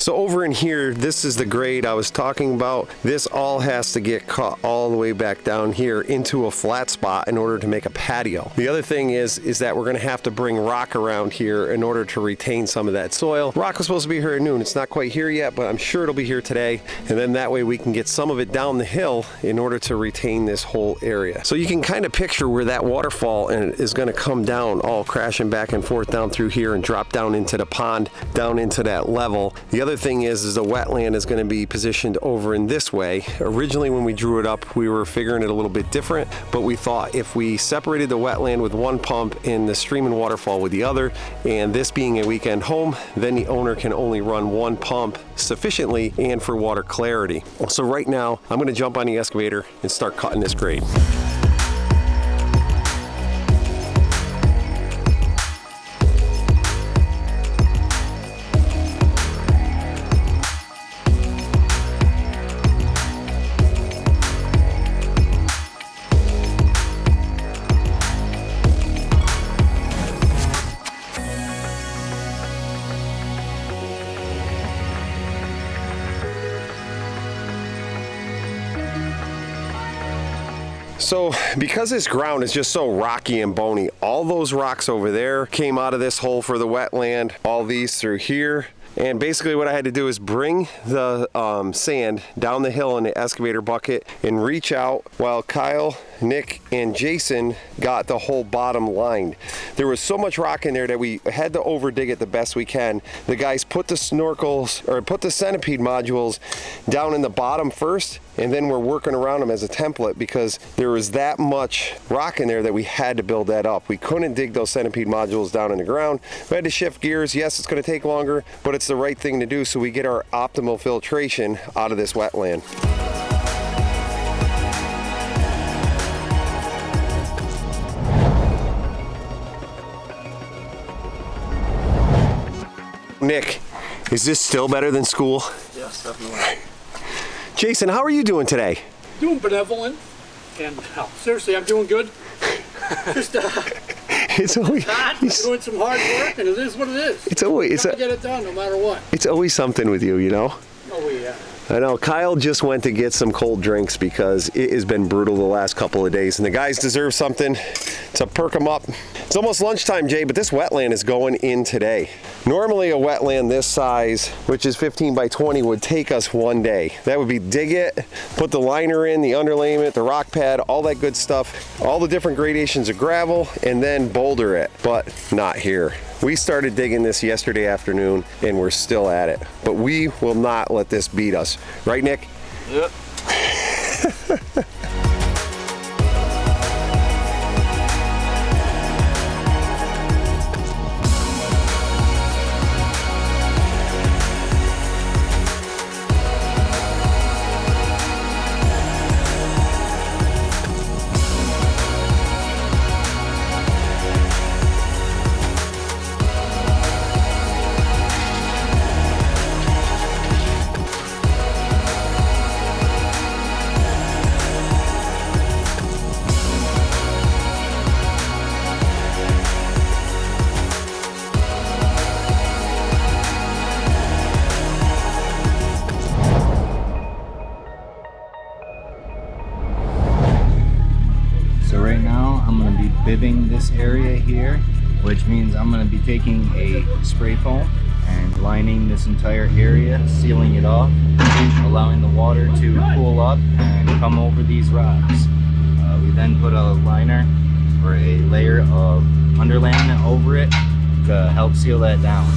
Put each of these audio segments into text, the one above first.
So over in here, this is the grade I was talking about. This all has to get cut all the way back down here into a flat spot in order to make a patio. The other thing is that we're gonna have to bring rock around here in order to retain some of that soil. Rock was supposed to be here at noon. It's not quite here yet, but I'm sure it'll be here today. And then that way we can get some of it down the hill in order to retain this whole area. So you can kind of picture where that waterfall is gonna come down, all crashing back and forth down through here and drop down into the pond, down into that level. The other thing is the wetland is going to be positioned over in this way. Originally when we drew it up, we were figuring it a little bit different, but we thought if we separated the wetland with one pump and the stream and waterfall with the other, and this being a weekend home, then the owner can only run one pump sufficiently and for water clarity. So right now I'm going to jump on the excavator and start cutting this grade. So because this ground is just so rocky and bony, all those rocks over there came out of this hole for the wetland, all these through here. And basically what I had to do is bring the sand down the hill in the excavator bucket and reach out while Kyle, Nick, and Jason got the whole bottom lined. There was so much rock in there that we had to over dig it the best we can. The guys put the snorkels, or put the centipede modules down in the bottom first, and then we're working around them as a template because there was that much rock in there that we had to build that up. We couldn't dig those centipede modules down in the ground. We had to shift gears. Yes, it's going to take longer, but it's the right thing to do so we get our optimal filtration out of this wetland. Nick, is this still better than school? Yes, definitely. Jason, how are you doing today? Doing benevolent, and seriously, I'm doing good. Just it's always doing some hard work, and it is what it is. It's always get it done no matter what. It's always something with you, you know. Oh yeah. I know. Kyle just went to get some cold drinks because it has been brutal the last couple of days, and the guys deserve something to perk them up. It's almost lunchtime, Jay, but this wetland is going in today. Normally a wetland this size, which is 15 by 20, would take us one day. That would be dig it, put the liner in, the underlayment, the rock pad, all that good stuff, all the different gradations of gravel, and then boulder it, but not here. We started digging this yesterday afternoon and we're still at it, but we will not let this beat us. Right, Nick? Yep. Bibbing this area here, which means I'm going to be taking a spray foam and lining this entire area, sealing it off, allowing the water to cool up and come over these rocks. We then put a liner or a layer of underlayment over it to help seal that down.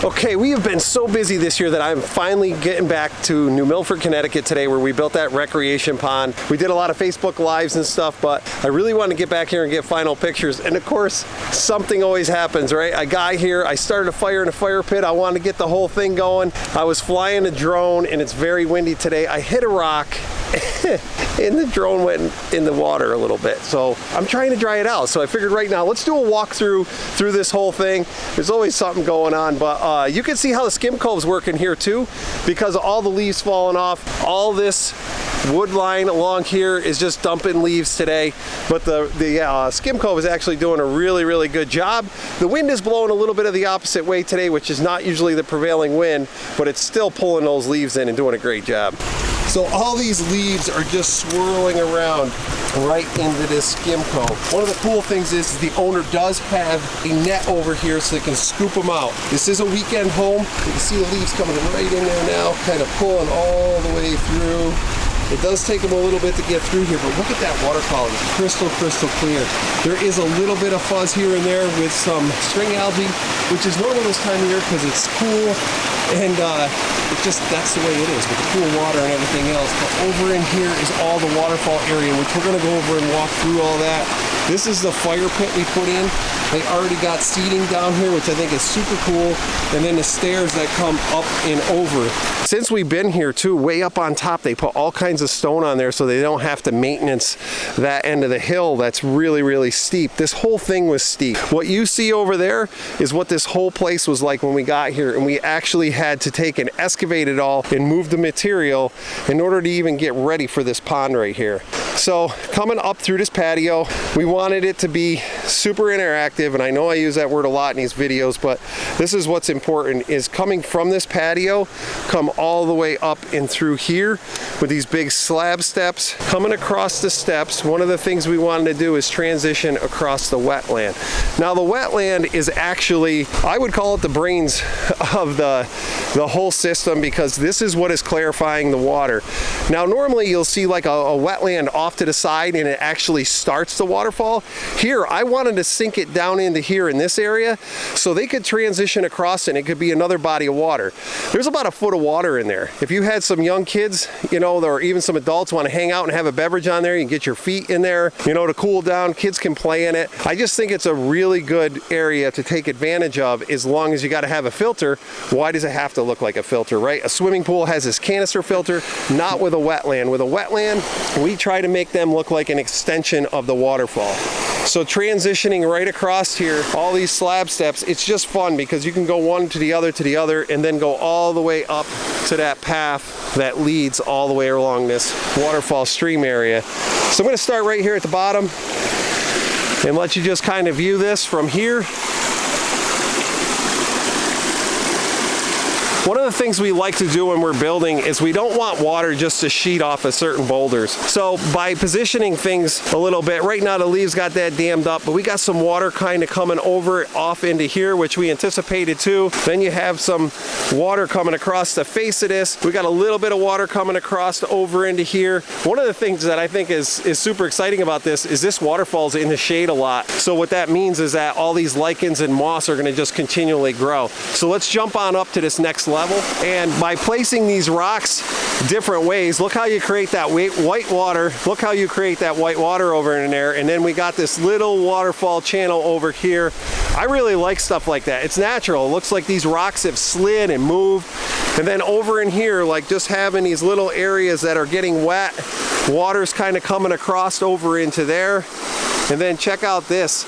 Okay, we have been so busy this year that I'm finally getting back to New Milford, Connecticut today, where we built that recreation pond. We did a lot of Facebook Lives and stuff, but I really wanted to get back here and get final pictures. And of course, something always happens, right? I got here, I started a fire in a fire pit. I wanted to get the whole thing going. I was flying a drone and it's very windy today. I hit a rock and the drone went in the water a little bit. So I'm trying to dry it out. So I figured right now, let's do a walkthrough through this whole thing. There's always something going on, but you can see how the skim cove's working here too, because of all the leaves falling off. All this wood line along here is just dumping leaves today, but the skim cove is actually doing a really good job. The wind is blowing a little bit of the opposite way today, which is not usually the prevailing wind, but it's still pulling those leaves in and doing a great job. So all these leaves are just swirling around right into this skim cove. One of the cool things is the owner does have a net over here so they can scoop them out. This is a weekend home. You can see the leaves coming right in there now, kind of pulling all the way through. It does take them a little bit to get through here, but look at that water quality, crystal clear. There is a little bit of fuzz here and there with some string algae, which is normal this time of year because it's cool, and that's the way it is with the cool water and everything else. But over in here is all the waterfall area, which we're gonna go over and walk through all that. This is the fire pit we put in. They already got seating down here, which I think is super cool, and then the stairs that come up and over. Since we've been here too, way up on top, they put all kinds of stone on there so they don't have to maintenance that end of the hill that's really steep. This whole thing was steep. What you see over there is what this whole place was like when we got here, and we actually had to take and excavate it all and move the material in order to even get ready for this pond right here. So coming up through this patio, we wanted it to be super interactive, and I know I use that word a lot in these videos, but this is what's important, is coming from this patio, come all the way up and through here with these big slab steps. Coming across the steps, one of the things we wanted to do is transition across the wetland. Now the wetland is actually, I would call it the brains of the whole system, because this is what is clarifying the water. Now normally you'll see like a wetland off to the side and it actually starts the waterfall. Here I wanted to sink it down into here in this area so they could transition across and it could be another body of water. There's about a foot of water in there. If you had some young kids, you know, or even some adults want to hang out and have a beverage on there, you can get your feet in there, you know, to cool down. Kids can play in it. I just think it's a really good area to take advantage of, as long as you got to have a filter. Why does it have to look like a filter, right? A swimming pool has this canister filter, not with a wetland. With a wetland, we try to make them look like an extension of the waterfall. So transitioning right across here, all these slab steps, it's just fun because you can go one to the other, and then go all the way up to that path that leads all the way along this waterfall stream area. So I'm going to start right here at the bottom and let you just kind of view this from here. One of the things we like to do when we're building is we don't want water just to sheet off of certain boulders. So by positioning things a little bit, right now the leaves got that dammed up, but we got some water kind of coming over off into here, which we anticipated too. Then you have some water coming across the face of this. We got a little bit of water coming across over into here. One of the things that I think is super exciting about this waterfall's in the shade a lot. So what that means is that all these lichens and moss are going to just continually grow. So let's jump on up to this next level, and by placing these rocks different ways, look how you create that white water. Look how you create that white water over in there, and then we got this little waterfall channel over here. I really like stuff like that. It's natural. It looks like these rocks have slid and moved. And then over in here, like just having these little areas that are getting wet, water's kind of coming across over into there. And then check out this.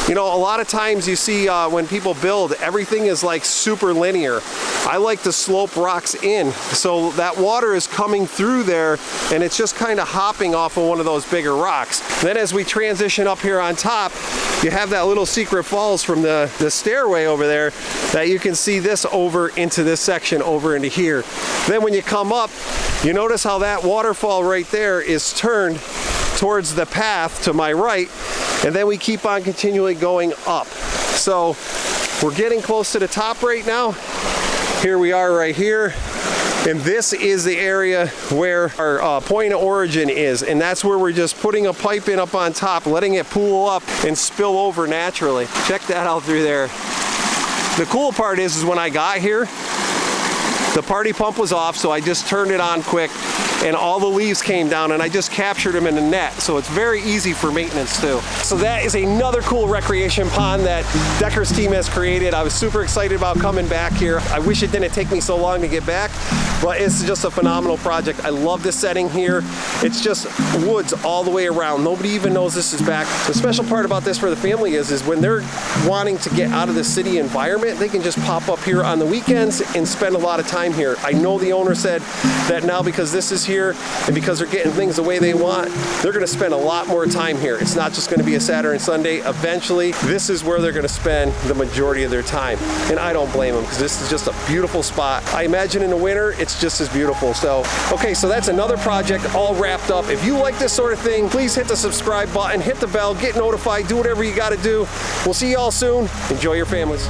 You know, a lot of times you see when people build, everything is like super linear. I like to slope rocks in, so that water is coming through there and it's just kind of hopping off of one of those bigger rocks. Then as we transition up here on top, you have that little secret falls from the stairway over there that you can see this over into this section over into here. Then when you come up, you notice how that waterfall right there is turned towards the path to my right, and then we keep on continually going up. So we're getting close to the top right now. Here we are right here, and this is the area where our point of origin is, and that's where we're just putting a pipe in up on top, letting it pool up and spill over naturally. Check that out through there. The cool part is when I got here, the party pump was off, so I just turned it on quick, and all the leaves came down, and I just captured them in a net, so it's very easy for maintenance too. So that is another cool recreation pond that Decker's team has created. I was super excited about coming back here. I wish it didn't take me so long to get back, but it's just a phenomenal project. I love this setting here. It's just woods all the way around. Nobody even knows this is back. The special part about this for the family is when they're wanting to get out of the city environment, they can just pop up here on the weekends and spend a lot of time here. I know the owner said that now because this is here and because they're getting things the way they want, they're going to spend a lot more time here. It's not just going to be a Saturday and Sunday. Eventually, this is where they're going to spend the majority of their time. And I don't blame them because this is just a beautiful spot. I imagine in the winter, it's just as beautiful. So, okay, so that's another project all wrapped up. If you like this sort of thing, please hit the subscribe button, hit the bell, get notified, do whatever you got to do. We'll see you all soon. Enjoy your families.